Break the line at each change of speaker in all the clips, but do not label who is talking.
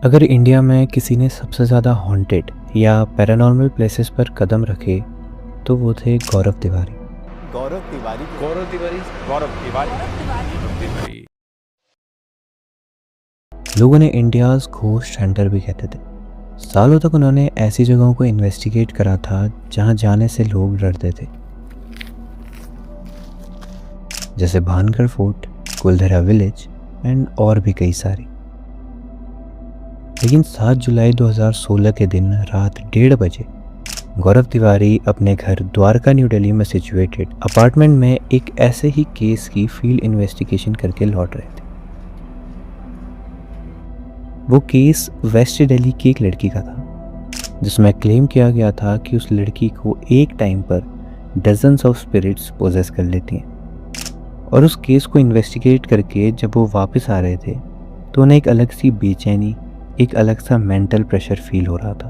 अगर इंडिया में किसी ने सबसे ज़्यादा हॉन्टेड या पैरानॉर्मल प्लेसेस पर कदम रखे तो वो थे गौरव तिवारी।
गौरव तिवारी गौरव तिवारी गौरव तिवारी गौरव तिवारी
लोग उन्हें इंडियाज़ घोस्ट हंटर भी कहते थे। सालों तक उन्होंने ऐसी जगहों को इन्वेस्टिगेट करा था जहां जाने से लोग डरते थे, जैसे Bhangarh fort, Kuldhara village and और भी कई सारी। लेकिन 7 जुलाई 2016 के दिन रात 1:30 बजे गौरव तिवारी अपने घर द्वारका न्यू दिल्ली में सिचुएटेड अपार्टमेंट में एक ऐसे ही केस की फील्ड इन्वेस्टिगेशन करके लौट रहे थे। वो केस वेस्ट दिल्ली की एक लड़की का था जिसमें क्लेम किया गया था कि उस लड़की को एक टाइम पर डजन्स ऑफ स्पिरिट्स पोजेस कर लेती हैं। और उस केस को इन्वेस्टिगेट करके जब वो वापस आ रहे थे तो उन्हें एक अलग सी बेचैनी, एक अलग सा मेंटल प्रेशर फील हो रहा था।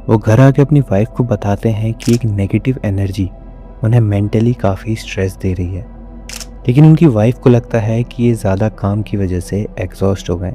वो घर आके अपनी वाइफ को बताते हैं कि एक नेगेटिव एनर्जी उन्हें मेंटली काफ़ी स्ट्रेस दे रही है, लेकिन उनकी वाइफ को लगता है कि ये ज़्यादा काम की वजह से एग्जॉस्ट हो गए।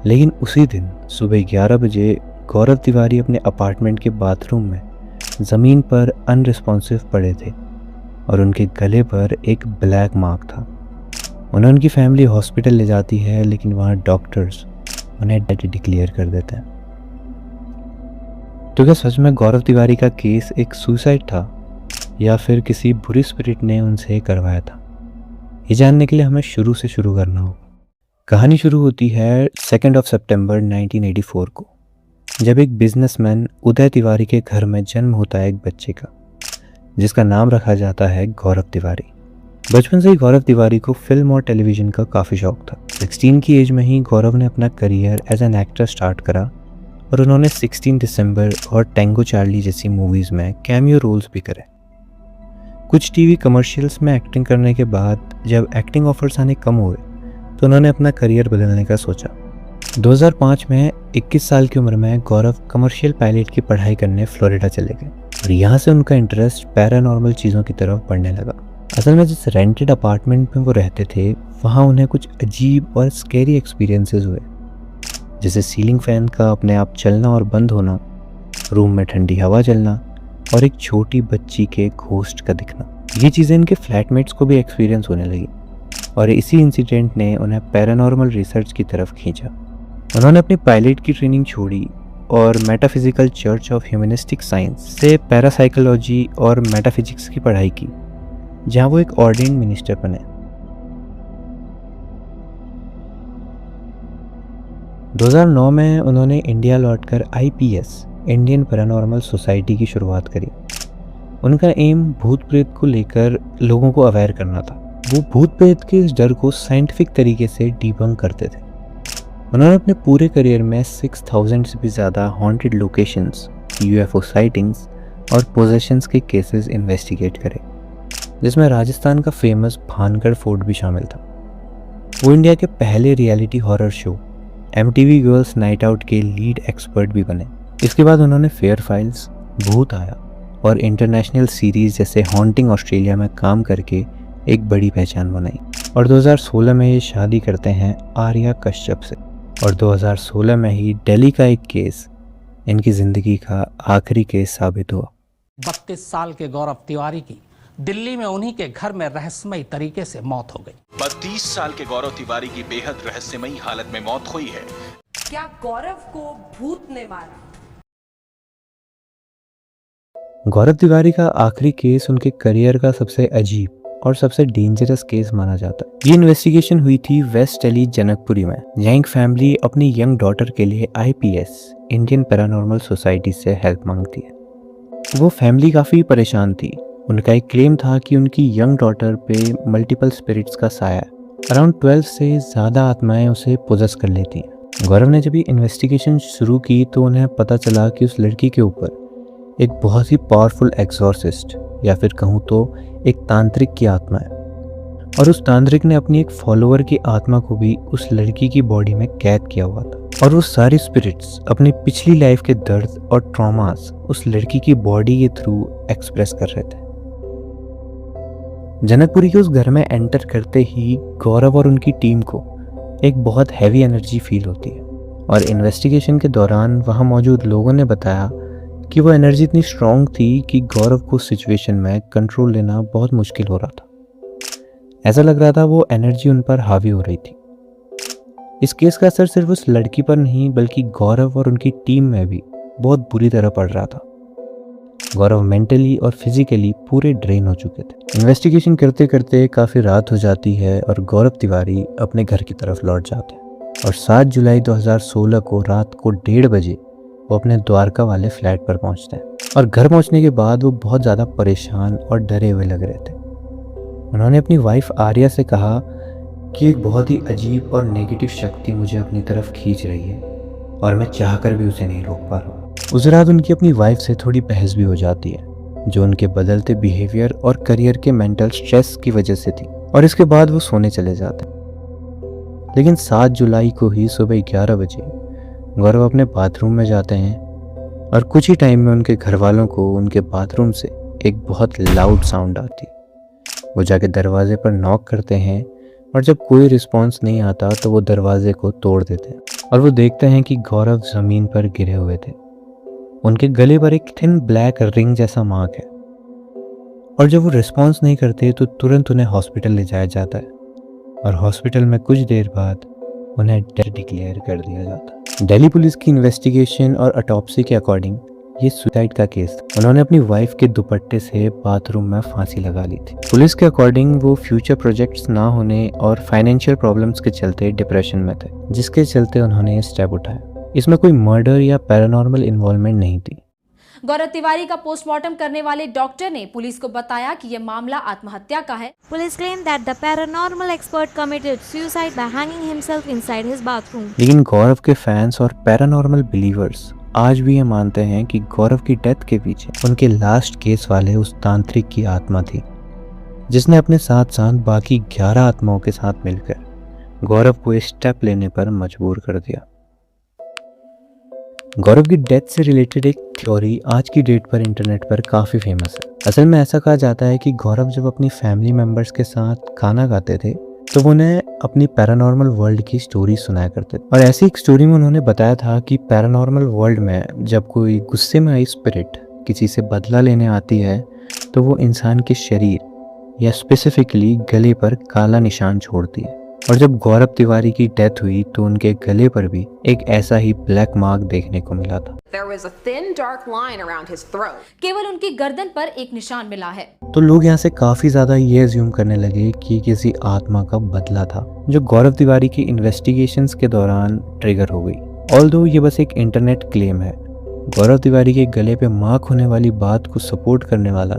लेकिन उसी दिन सुबह 11 बजे गौरव तिवारी अपने अपार्टमेंट के बाथरूम में ज़मीन पर अनरिस्पॉन्सिव पड़े थे और उनके गले पर एक ब्लैक मार्क था। उन्हें उनकी फैमिली हॉस्पिटल ले जाती है, लेकिन वहाँ डॉक्टर्स उन्हें डेड डिक्लेयर कर देते हैं। तो क्या सच में गौरव तिवारी का केस एक सुसाइड था या फिर किसी बुरी स्पिरिट ने उनसे करवाया था? ये जानने के लिए हमें शुरू से शुरू करना होगा। कहानी शुरू होती है 2 सितंबर 1984 को, जब एक बिजनेसमैन उदय तिवारी के घर में जन्म होता है एक बच्चे का, जिसका नाम रखा जाता है गौरव तिवारी। बचपन से ही गौरव तिवारी को फिल्म और टेलीविज़न का काफ़ी शौक था। 16 की एज में ही गौरव ने अपना career as an actor start करा और उन्होंने 16 दिसंबर और टैंगो चार्ली जैसी मूवीज़ में कैमियो रोल्स भी करे। कुछ टीवी कमर्शियल्स में एक्टिंग करने के बाद जब एक्टिंग ऑफर्स आने कम हुए तो उन्होंने अपना करियर बदलने का सोचा। 2005 में 21 साल की उम्र में गौरव कमर्शियल पायलट की पढ़ाई करने फ्लोरिडा चले गए और यहाँ से उनका इंटरेस्ट पैरानॉर्मल चीज़ों की तरफ बढ़ने लगा। असल में जिस रेंटेड अपार्टमेंट में वो रहते थे वहाँ उन्हें कुछ अजीब और स्कैरी एक्सपीरियंसेस हुए, जैसे सीलिंग फैन का अपने आप चलना और बंद होना, रूम में ठंडी हवा चलना और एक छोटी बच्ची के घोस्ट का दिखना। ये चीज़ें इनके फ्लैटमेट्स को भी एक्सपीरियंस होने लगी और इसी इंसिडेंट ने उन्हें पैरानॉर्मल रिसर्च की तरफ खींचा। उन्होंने अपनी पायलट की ट्रेनिंग छोड़ी और metaphysical church of humanistic science से पैरासाइकोलॉजी और मेटाफिजिक्स की पढ़ाई की, जहाँ वो एक ऑर्डिनेट मिनिस्टर बने। 2009 में उन्होंने इंडिया लौटकर IPS इंडियन पैरानॉर्मल सोसाइटी की शुरुआत करी। उनका एम भूत प्रेत को लेकर लोगों को अवेयर करना था। वो भूत प्रेत के इस डर को साइंटिफिक तरीके से डिबंक करते थे। उन्होंने अपने पूरे करियर में 6000 से भी ज़्यादा हॉन्टेड लोकेशंस, UFO साइटिंग्स और पोजेशंस के केसेस इन्वेस्टिगेट करे, जिसमें राजस्थान का फेमस भानगढ़ फोर्ट भी शामिल था। वो इंडिया के पहले reality horror show MTV girls night out के लीड एक्सपर्ट भी बने। इसके बाद उन्होंने फेयर फाइल्स, भूत आया और इंटरनेशनल सीरीज जैसे हॉन्टिंग ऑस्ट्रेलिया में काम करके एक बड़ी पहचान बनाई और 2016 में ये शादी करते हैं आर्या कश्यप से। और 2016 में ही दिल्ली का एक केस इनकी ज़िंदगी का आखिरी केस साबित हुआ।
32 साल के गौरव तिवारी की दिल्ली में उन्हीं के घर में रहस्यमयी तरीके से मौत हो गई।
32 साल के गौरव तिवारी की बेहद रहस्यमयी हालत में मौत हुई है।
क्या गौरव को भूत ने मारा?
गौरव तिवारी का आखिरी केस उनके करियर का सबसे अजीब और सबसे डेंजरस केस माना जाता है। ये इन्वेस्टिगेशन हुई थी वेस्ट दिल्ली जनकपुरी में, जहाँ एक फैमिली अपनी यंग डॉटर के लिए IPS इंडियन पैरानॉर्मल सोसाइटी से हेल्प मांगती है। वो फैमिली काफ़ी परेशान थी। उनका एक क्लेम था कि उनकी यंग डॉटर पे मल्टीपल स्पिरिट्स का साया है। अराउंड 12 से ज़्यादा आत्माएं उसे पोजेस कर लेती हैं। गौरव ने जब ये इन्वेस्टिगेशन शुरू की तो उन्हें पता चला कि उस लड़की के ऊपर एक बहुत ही पावरफुल एक्सॉर्सिस्ट या फिर कहूँ तो एक तांत्रिक की आत्मा है, और उस तांत्रिक ने अपनी एक फॉलोअर की आत्मा को भी उस लड़की की बॉडी में कैद किया हुआ था। और वो सारी स्पिरिट्स अपनी पिछली लाइफ के दर्द और ट्रॉमास उस लड़की की बॉडी के थ्रू एक्सप्रेस कर रहे थे। जनकपुरी के उस घर में एंटर करते ही गौरव और उनकी टीम को एक बहुत हैवी एनर्जी फील होती है और इन्वेस्टिगेशन के दौरान वहाँ मौजूद लोगों ने बताया कि वो एनर्जी इतनी स्ट्रॉन्ग थी कि गौरव को सिचुएशन में कंट्रोल लेना बहुत मुश्किल हो रहा था। ऐसा लग रहा था वो एनर्जी उन पर हावी हो रही थी। इस केस का असर सिर्फ उस लड़की पर नहीं बल्कि गौरव और उनकी टीम में भी बहुत बुरी तरह पड़ रहा था। गौरव मेंटली और फिजिकली पूरे ड्रेन हो चुके थे। इन्वेस्टिगेशन करते करते काफ़ी रात हो जाती है और गौरव तिवारी अपने घर की तरफ लौट जाते हैं और 7 जुलाई 2016 को रात को 1:30 बजे वो अपने द्वारका वाले फ्लैट पर पहुंचते हैं। और घर पहुंचने के बाद वो बहुत ज़्यादा परेशान और डरे हुए लग रहे थे। उन्होंने अपनी वाइफ आर्या से कहा कि एक बहुत ही अजीब और नेगेटिव शक्ति मुझे अपनी तरफ खींच रही है और मैं चाहकर भी उसे नहीं रोक पा रहा हूँ। उस रात उनकी अपनी वाइफ से थोड़ी बहस भी हो जाती है जो उनके बदलते बिहेवियर और करियर के मेंटल स्ट्रेस की वजह से थी और इसके बाद वो सोने चले जाते हैं। लेकिन 7 जुलाई को ही सुबह 11 बजे गौरव अपने बाथरूम में जाते हैं और कुछ ही टाइम में उनके घर वालों को उनके बाथरूम से एक बहुत लाउड साउंड आती है। वो जाके दरवाजे पर नॉक करते हैं और जब कोई रिस्पॉन्स नहीं आता तो वो दरवाजे को तोड़ देते हैं और वो देखते हैं कि गौरव ज़मीन पर गिरे हुए थे। उनके गले पर एक थिन ब्लैक रिंग जैसा मार्क है और जब वो रिस्पॉन्स नहीं करते तो तुरंत उन्हें हॉस्पिटल ले जाया जाता है और हॉस्पिटल में कुछ देर बाद उन्हें डेड डिक्लेयर कर दिया जाता है। दिल्ली पुलिस की इन्वेस्टिगेशन और ऑटोप्सी के अकॉर्डिंग ये सुसाइड का केस था। उन्होंने अपनी वाइफ के दुपट्टे से बाथरूम में फांसी लगा ली थी। पुलिस के अकॉर्डिंग वो फ्यूचर प्रोजेक्ट्स ना होने और फाइनेंशियल प्रॉब्लम्स के चलते डिप्रेशन में थे, जिसके चलते उन्होंने ये स्टेप उठाया। इसमें कोई मर्डर या पैरानॉर्मल इन्वॉल्वमेंट नहीं थी।
गौरव तिवारी का पोस्टमार्टम करने वाले डॉक्टर ने पुलिस को बताया कि यह मामला आत्महत्या का है।
Police claim that the paranormal expert committed suicide by hanging himself inside his bathroom.
लेकिन गौरव के फैंस और पैरानॉर्मल बिलीवर्स आज भी ये मानते हैं कि गौरव की डेथ के पीछे उनके लास्ट केस वाले उस तांत्रिक की आत्मा थी जिसने अपने साथ साथ बाकी 11 आत्माओं के साथ मिलकर गौरव को इस स्टेप लेने पर मजबूर कर दिया। गौरव की डेथ से रिलेटेड एक थ्योरी आज की डेट पर इंटरनेट पर काफ़ी फेमस है। असल में ऐसा कहा जाता है कि गौरव जब अपनी फैमिली मेम्बर्स के साथ खाना खाते थे तो वो उन्हें अपनी पैरानॉर्मल वर्ल्ड की स्टोरी सुनाया करते थे और ऐसी एक स्टोरी में उन्होंने बताया था कि पैरानॉर्मल वर्ल्ड में जब कोई गुस्से में आई स्पिरिट किसी से बदला लेने आती है तो वो इंसान के शरीर या स्पेसिफिकली गले पर काला निशान छोड़ती है। और जब गौरव तिवारी की डेथ हुई तो उनके गले पर भी एक ऐसा ही ब्लैक मार्क देखने को मिला था।
There was a thin dark line around his throat.
केवल उनकी गर्दन पर एक निशान मिला है।
तो लोग यहाँ से काफी ज्यादा ये अज्यूम करने लगे कि किसी आत्मा का बदला था जो गौरव तिवारी की इन्वेस्टिगेशंस के दौरान ट्रिगर हो गई। ऑल्दो ये बस एक इंटरनेट क्लेम है, गौरव तिवारी के गले पे मार्क होने वाली बात को सपोर्ट करने वाला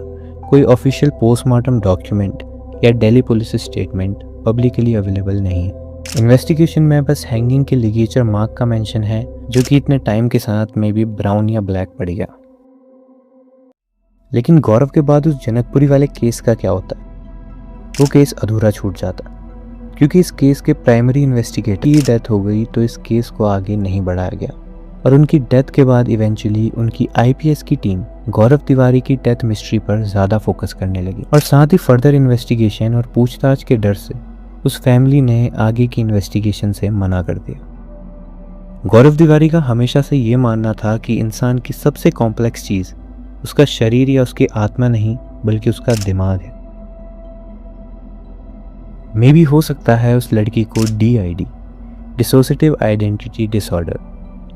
कोई ऑफिशियल पोस्टमार्टम डॉक्यूमेंट या Delhi police statement publicly available नहीं है। इन्वेस्टिगेशन में बस हैंगिंग के लिगेचर मार्क का मेंशन है जो कि इतने टाइम के साथ में भी ब्राउन या ब्लैक पड़ गया। लेकिन गौरव के बाद उस जनकपुरी वाले केस का क्या होता है? वो केस अधूरा छूट जाता क्योंकि इस केस के प्राइमरी इन्वेस्टिगेटर की डेथ हो गई तो इस केस को आगे नहीं बढ़ाया गया और उनकी डेथ के बाद इवेंचुअली उनकी आईपीएस की टीम गौरव तिवारी की डेथ मिस्ट्री पर ज़्यादा फोकस करने लगी और साथ ही फर्दर इन्वेस्टिगेशन और पूछताछ के डर से उस फैमिली ने आगे की इन्वेस्टिगेशन से मना कर दिया। गौरव तिवारी का हमेशा से ये मानना था कि इंसान की सबसे कॉम्प्लेक्स चीज़ उसका शरीर या उसकी आत्मा नहीं बल्कि उसका दिमाग है। मे भी हो सकता है उस लड़की को DID, डिसोसिएटिव आइडेंटिटी डिसऑर्डर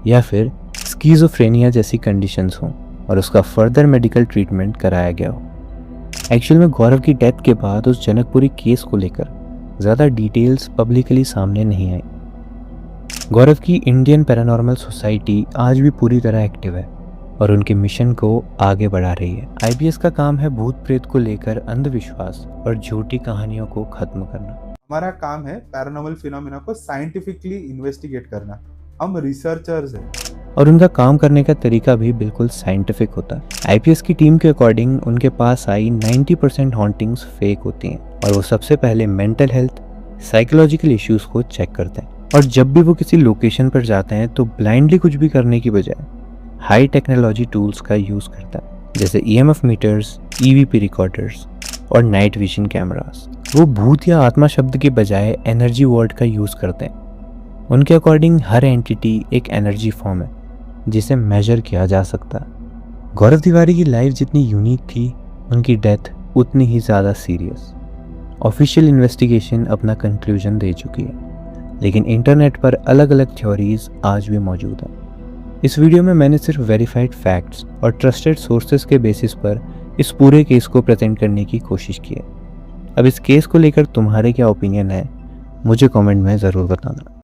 या फिर स्किज़ोफ्रेनिया जैसी कंडीशंस हों और उसका फर्दर मेडिकल ट्रीटमेंट कराया गया हो। एक्चुअल में गौरव की डेथ के बाद उस जनकपुरी केस को लेकर ज़्यादा डिटेल्स पब्लिकली सामने नहीं आई। गौरव की इंडियन पैरानॉर्मल सोसाइटी आज भी पूरी तरह एक्टिव है और उनके मिशन को आगे बढ़ा रही है। आईपीएस का काम है भूत प्रेत को लेकर अंधविश्वास और झूठी कहानियों को खत्म करना।
हमारा काम है पैरानॉर्मल फिनोमेना को साइंटिफिकली इन्वेस्टिगेट करना। हम रिसर्चर्स हैं
और उनका काम करने का तरीका भी बिल्कुल साइंटिफिक होता है। आईपीएस की टीम के अकॉर्डिंग उनके पास आई 90% हॉन्टिंग्स फेक होती हैं और वो सबसे पहले मेंटल हेल्थ, साइकोलॉजिकल इश्यूज को चेक करते हैं और जब भी वो किसी लोकेशन पर जाते हैं तो ब्लाइंडली कुछ भी करने की बजाय हाई टेक्नोलॉजी टूल्स का यूज़ करता है जैसे EMF मीटर्स, EVP रिकॉर्डर्स और नाइट विजन कैमरास। वो भूत या आत्मा शब्द के बजाय एनर्जी वर्ड का यूज़ करते हैं उनके अकॉर्डिंग हर एंटिटी एक एनर्जी फॉर्म है जिसे मेजर किया जा सकता है। गौरव तिवारी की लाइफ जितनी यूनिक थी, उनकी डेथ उतनी ही ज़्यादा सीरियस। ऑफिशियल इन्वेस्टिगेशन अपना कंक्लूजन दे चुकी है, लेकिन इंटरनेट पर अलग अलग थ्योरीज आज भी मौजूद हैं। इस वीडियो में मैंने सिर्फ वेरीफाइड फैक्ट्स और ट्रस्टेड सोर्सेज के बेसिस पर इस पूरे केस को प्रेजेंट करने की कोशिश की है। अब इस केस को लेकर तुम्हारे क्या ओपिनियन है, मुझे कमेंट में ज़रूर बताना।